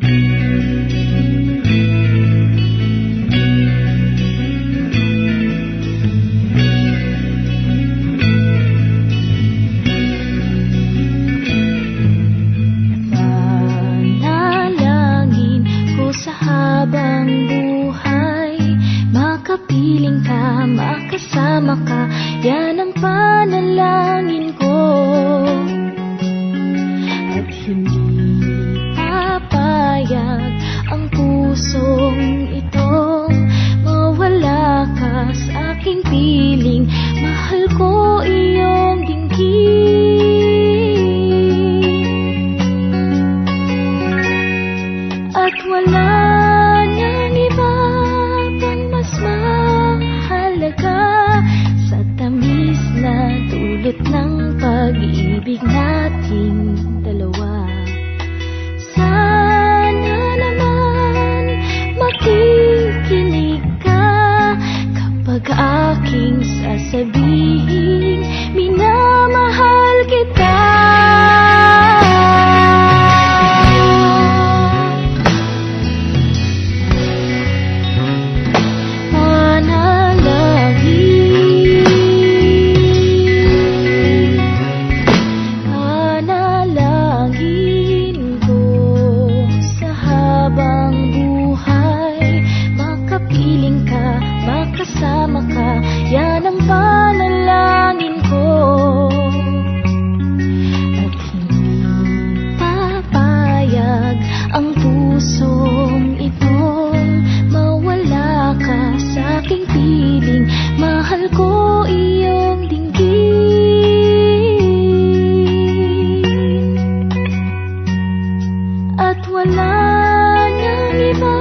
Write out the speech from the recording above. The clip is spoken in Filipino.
Manalangin ko sa habang buhay, makapiling ka, makasama ka, yan ang panalangin ko. At hindi papayag ang pusong itong mawala ka sa aking piling. Mahal ko iyong dinggin, at wala nang iba pang mas mahalaga sa tamis na dulot ng pag-ibig nating dalawa. Sana naman makikinig ka kapag aking sasabihin, minamahal kita. Panalangin ko sa habang buhay, makapiling ka, makasama ka, yan ang panalangin ko. At hindi papayag ang pusong itong mawala ka sa aking piling. Mahal ko iyong dinggin, at wala nang iba